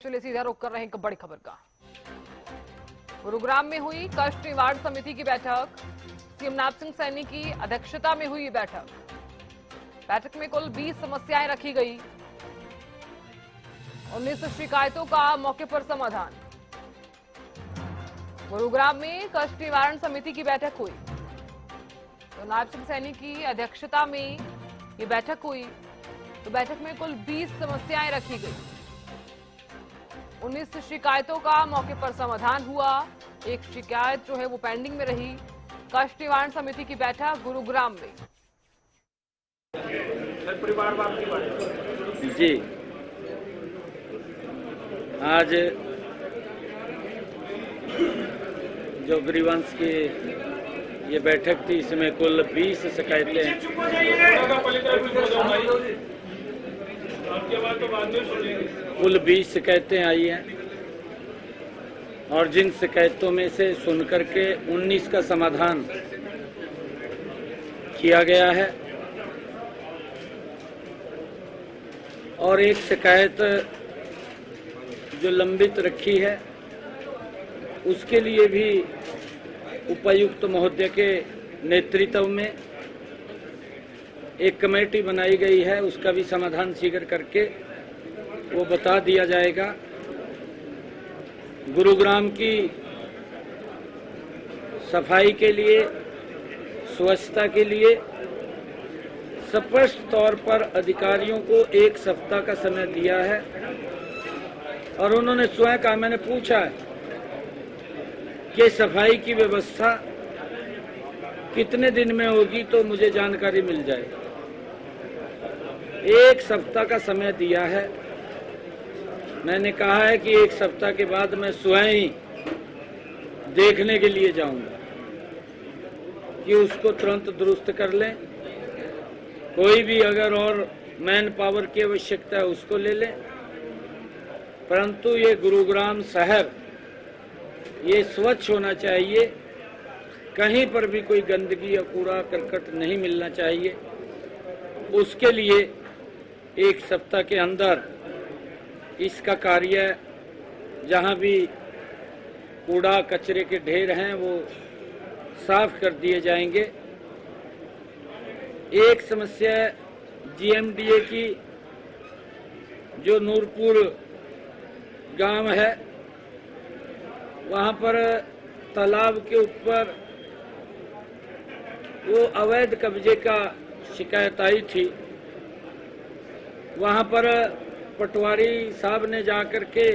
चलिए सीधा रुक कर रहे हैं एक बड़ी खबर का। गुरुग्राम में हुई कष्ट निवारण समिति की बैठक। सीएम नैब सिंह सैनी की अध्यक्षता में हुई बैठक में कुल 20 समस्याएं रखी गई। 19 शिकायतों का मौके पर समाधान। गुरुग्राम में कष्ट निवारण समिति की बैठक हुई तो नैब सिंह सैनी की अध्यक्षता में ये बैठक हुई तो बैठक में कुल 20 समस्याएं रखी गई। 19 शिकायतों का मौके पर समाधान हुआ। एक शिकायत जो है वो पेंडिंग में रही। कष्ट निवारण समिति की बैठक गुरुग्राम में। जी, आज जो ग्रीवांस की ये बैठक थी इसमें कुल 20 शिकायतें कुल 20 शिकायतें आई हैं और जिन शिकायतों में से सुनकर के 19 का समाधान किया गया है और एक शिकायत जो लंबित रखी है उसके लिए भी उपायुक्त महोदय के नेतृत्व में एक कमेटी बनाई गई है। उसका भी समाधान शीघ्र करके वो बता दिया जाएगा। गुरुग्राम की सफाई के लिए, स्वच्छता के लिए स्पष्ट तौर पर अधिकारियों को 1 सप्ताह का समय दिया है और उन्होंने स्वयं कहा, मैंने पूछा है कि सफाई की व्यवस्था कितने दिन में होगी तो मुझे जानकारी मिल जाए। 1 सप्ताह का समय दिया है। मैंने कहा है कि 1 सप्ताह के बाद मैं स्वयं ही देखने के लिए जाऊंगा कि उसको तुरंत दुरुस्त कर लें। कोई भी अगर और मैन पावर की आवश्यकता है उसको ले लें, परंतु ये गुरुग्राम शहर ये स्वच्छ होना चाहिए। कहीं पर भी कोई गंदगी या कूड़ा करकट नहीं मिलना चाहिए। उसके लिए 1 सप्ताह के अंदर इसका कार्य जहां भी कूड़ा कचरे के ढेर हैं वो साफ कर दिए जाएंगे। एक समस्या जीएमडीए की जो नूरपुर गांव है वहां पर तालाब के ऊपर वो अवैध कब्जे का शिकायत आई थी। वहां पर पटवारी साहब ने जाकर के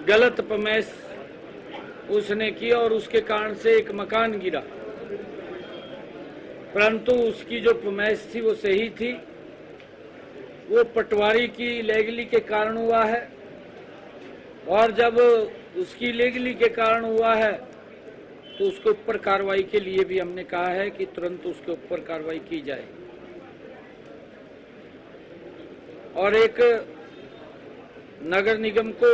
गलत पमैश उसने की और उसके कारण से एक मकान गिरा, परंतु उसकी जो पमैश थी वो सही थी। वो पटवारी की लेगली के कारण हुआ है और जब उसकी लेगली के कारण हुआ है तो उसके ऊपर कार्रवाई के लिए भी हमने कहा है कि तुरंत उसके ऊपर कार्रवाई की जाए। और एक नगर निगम को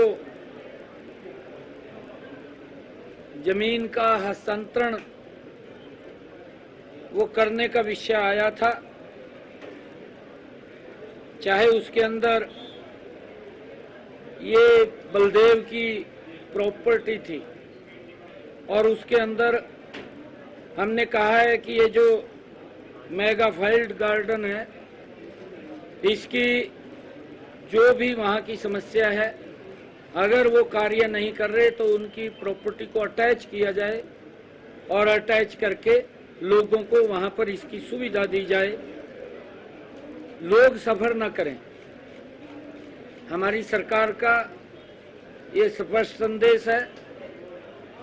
जमीन का हस्तांतरण वो करने का विषय आया था, चाहे उसके अंदर ये बलदेव की प्रॉपर्टी थी और उसके अंदर हमने कहा है कि ये जो मेगा फाइल्ड गार्डन है इसकी जो भी वहाँ की समस्या है अगर वो कार्य नहीं कर रहे तो उनकी प्रॉपर्टी को अटैच किया जाए और अटैच करके लोगों को वहाँ पर इसकी सुविधा दी जाए। लोग सफर न करें। हमारी सरकार का ये स्पष्ट संदेश है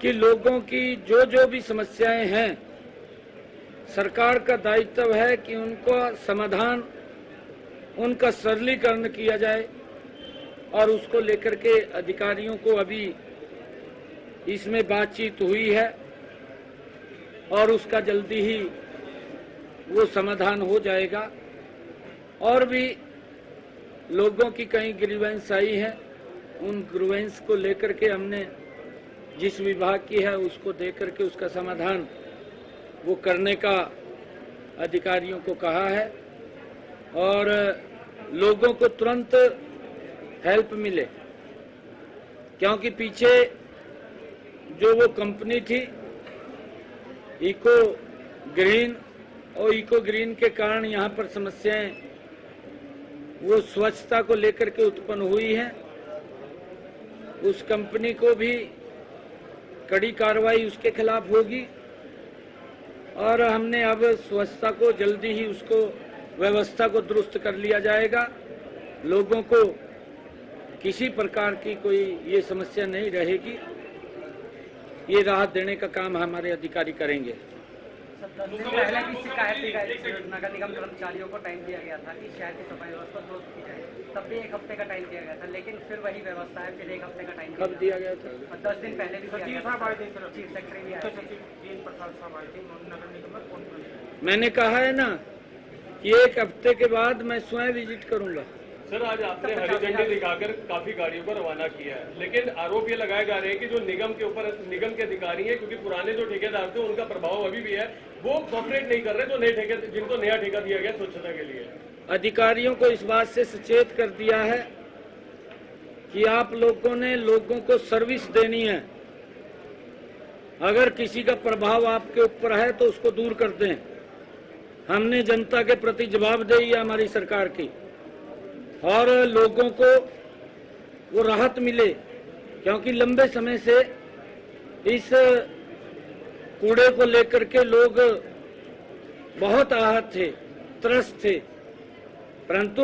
कि लोगों की जो भी समस्याएं हैं सरकार का दायित्व है कि उनको समाधान, उनका सरलीकरण किया जाए और उसको लेकर के अधिकारियों को अभी इसमें बातचीत हुई है और उसका जल्दी ही वो समाधान हो जाएगा। और भी लोगों की कई ग्रीवेंस आई हैं, उन ग्रीवेंस को लेकर के हमने जिस विभाग की है उसको देख करके उसका समाधान वो करने का अधिकारियों को कहा है और लोगों को तुरंत हेल्प मिले क्योंकि पीछे जो वो कंपनी थी इको ग्रीन, और इको ग्रीन के कारण यहाँ पर समस्याएं वो स्वच्छता को लेकर के उत्पन्न हुई हैं। उस कंपनी को भी कड़ी कार्रवाई उसके खिलाफ होगी और हमने अब स्वच्छता को जल्दी ही उसको व्यवस्था को दुरुस्त कर लिया जाएगा। लोगों को किसी प्रकार की कोई ये समस्या नहीं रहेगी। ये राहत देने का काम हमारे अधिकारी करेंगे। 10 दिन पहले की शिकायत दी गई, नगर निगम कर्मचारियों को टाइम दिया गया था कि शहर की सफाई व्यवस्था दुरुस्त की जाए, तब भी 1 हफ्ते का टाइम दिया गया था, लेकिन फिर वही व्यवस्था है, फिर 1 हफ्ते का टाइम कब दिया गया था? 10 दिन पहले भी दिया गया था। चीफ सेक्रेटरी भी आए थे। मैंने कहा है ना कि 1 हफ्ते के बाद मैं स्वयं विजिट करूंगा। सर, आज आपने हरी झंडी दिखाकर काफी गाड़ियों को रवाना किया है, लेकिन आरोप ये लगाए जा रहे हैं कि जो निगम के ऊपर निगम के अधिकारी हैं, क्योंकि पुराने जो ठेकेदार थे उनका प्रभाव अभी भी है, वो कॉपरेट नहीं कर रहे जो नए ठेके जिनको नया ठेका दिया गया स्वच्छता के लिए। अधिकारियों को इस बात से सचेत कर दिया है कि आप लोगों ने लोगों को सर्विस देनी है। अगर किसी का प्रभाव आपके ऊपर है तो उसको दूर कर दें। हमने जनता के प्रति जवाबदेही है हमारी सरकार की, और लोगों को वो राहत मिले, क्योंकि लंबे समय से इस कूड़े को लेकर के लोग बहुत आहत थे, त्रस्त थे। परंतु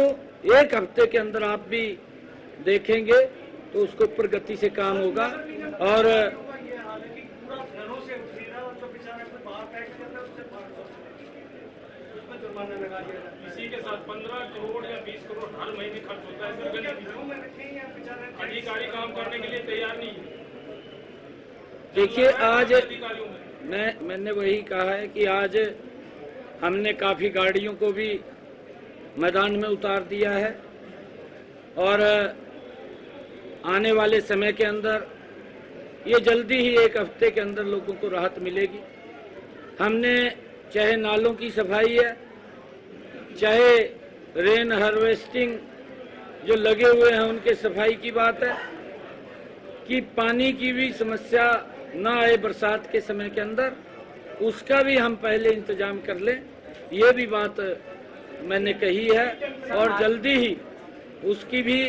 1 हफ्ते के अंदर आप भी देखेंगे तो उसके ऊपर गति से काम होगा। और इसी के साथ 15 करोड़ या 20 करोड़ हर महीने खर्च होता है। अधिकारी काम करने के लिए तैयार नहीं है। देखिए, आज मैंने वही कहा है कि आज हमने काफी गाड़ियों को भी मैदान में उतार दिया है, और आने वाले समय के अंदर ये जल्दी ही 1 हफ्ते के अंदर लोगों को राहत मिलेगी। हमने चाहे नालों की सफाई है, चाहे रेन हार्वेस्टिंग जो लगे हुए हैं उनके सफाई की बात है, कि पानी की भी समस्या ना आए बरसात के समय के अंदर, उसका भी हम पहले इंतजाम कर लें, ये भी बात मैंने कही है। और जल्दी ही उसकी भी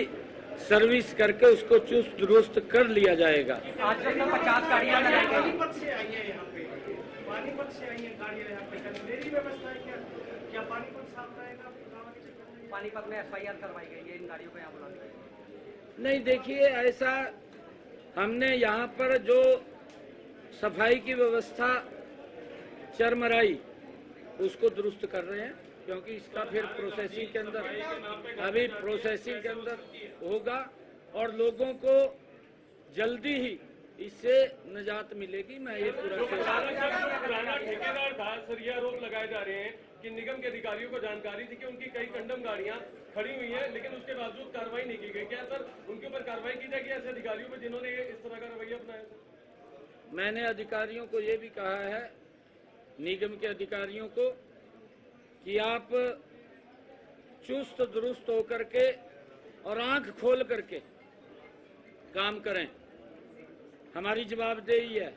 सर्विस करके उसको चुस्त दुरुस्त कर लिया जाएगा। आज तक 50 गाड़ियां लगाई गई। पानीपत से आई है यहाँ पे, पानीपत से आई है गाड़ियां यहाँ पे। मेरी व्यवस्था है क्या पानीपत साफ रहेगा? पानीपत में FIR करवाई गई है इन गाड़ियों को यहाँ बुलाने के लिए। नहीं, देखिए, ऐसा हमने यहाँ पर जो सफाई की व्यवस्था चरमराई उसको दुरुस्त कर रहे हैं, क्योंकि इसका फिर प्रोसेसिंग के अंदर अभी प्रोसेसिंग के अंदर होगा, और लोगों को जल्दी ही इससे निजात मिलेगी। मैं ये पूरा पुराना ठेकेदार था, सर, ये आरोप लगाए जा रहे हैं कि निगम के अधिकारियों को जानकारी थी कि उनकी कई कंडम गाड़ियां खड़ी हुई हैं, लेकिन उसके बावजूद कार्रवाई नहीं की गई। क्या सर उनके ऊपर कार्रवाई की जाएगी ऐसे अधिकारियों पर जिन्होंने इस तरह का रवैया अपनाया? मैंने अधिकारियों को ये भी कहा है, निगम के अधिकारियों को, कि आप चुस्त दुरुस्त होकर के और आंख खोल करके काम करें। हमारी जवाबदेही है।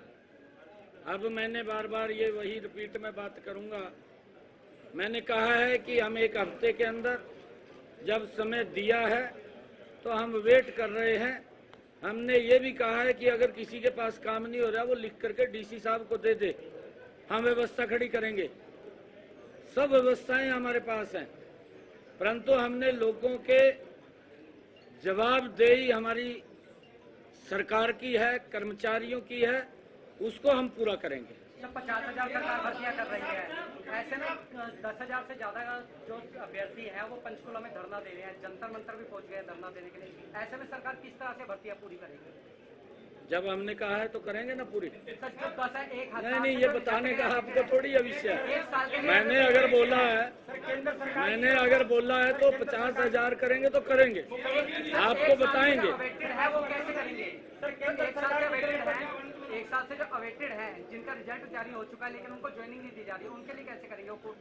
अब मैंने बार बार ये वही रिपीट में बात करूंगा, मैंने कहा है कि हम 1 हफ्ते के अंदर जब समय दिया है तो हम वेट कर रहे हैं। हमने ये भी कहा है कि अगर किसी के पास काम नहीं हो रहा वो लिख करके DC साहब को दे दे, हम व्यवस्था खड़ी करेंगे। सब व्यवस्थाएं हमारे पास हैं, परंतु हमने लोगों के जवाबदेही हमारी सरकार की है, कर्मचारियों की है, उसको हम पूरा करेंगे। जब 50,000 सरकार भर्तियां कर रही है, ऐसे में 10,000 से ज्यादा जो अभ्यर्थी हैं वो पंचकुला में धरना दे रहे हैं, जंतर मंतर भी पहुंच गए धरना देने के लिए। ऐसे में सरकार किस तरह से भर्तियां पूरी करेगी? जब हमने कहा है तो करेंगे ना पूरी। नहीं नहीं, ये बताने का आपको थोड़ी विषय है। मैंने अगर बोला है तो 50,000 करेंगे तो करेंगे, आपको बताएंगे। वो कैसे करेंगे? 1 साल से जो अवेटेड है, जिनका रिजल्ट जारी हो चुका है लेकिन उनको ज्वाइनिंग नहीं दी जा रही, उनके लिए कैसे करेंगे? वो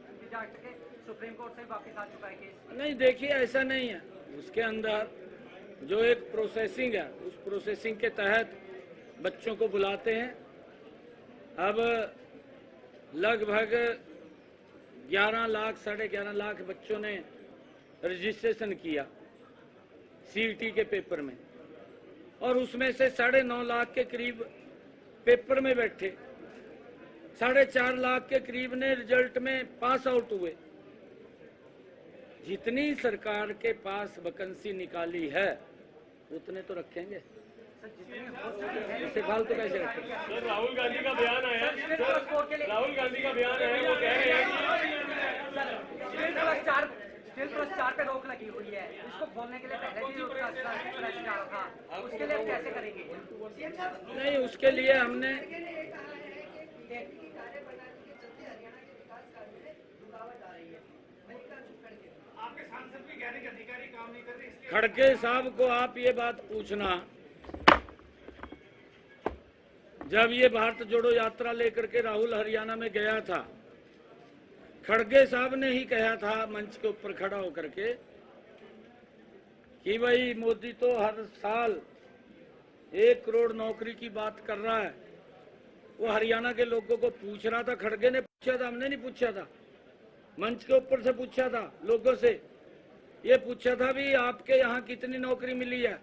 सुप्रीम कोर्ट से वापस आ चुका है केस। नहीं, देखिए, ऐसा नहीं है। उसके अंदर जो एक प्रोसेसिंग है, उस प्रोसेसिंग के तहत बच्चों को बुलाते हैं। अब लगभग 11 लाख 11.5 लाख बच्चों ने रजिस्ट्रेशन किया सीईटी के पेपर में, और उसमें से 9.5 लाख के करीब पेपर में बैठे, 4.5 लाख के करीब ने रिजल्ट में पास आउट हुए। जितनी सरकार के पास वैकेंसी निकाली है उतने तो रखेंगे, इससे फालतू कैसे रखेंगे? सर, राहुल गांधी का बयान आया, राहुल गांधी का बयान आया, वो कह रहे हैं स्टील प्लस 4 पे रोक लगी हुई है, उसको खोलने के लिए पहले भी प्रेस जा रहा था, उसके लिए कैसे करेंगे? नहीं, उसके लिए हमने आपके सांसद भी कह रहे कि अधिकारी काम नहीं कर रहे, इसलिए खड़गे साहब को आप ये बात पूछना, जब ये भारत जोड़ो यात्रा लेकर के राहुल हरियाणा में गया था, खड़गे साहब ने ही कहा था मंच के ऊपर खड़ा होकर के कि भाई मोदी तो हर साल 1 करोड़ नौकरी की बात कर रहा है। वो हरियाणा के लोगों को पूछ रहा था, खड़गे ने पूछा था, हमने नहीं पूछा था, मंच के ऊपर से पूछा था लोगों से, ये पूछा था भी आपके यहाँ कितनी नौकरी मिली है।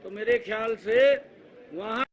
तो मेरे ख्याल से वहां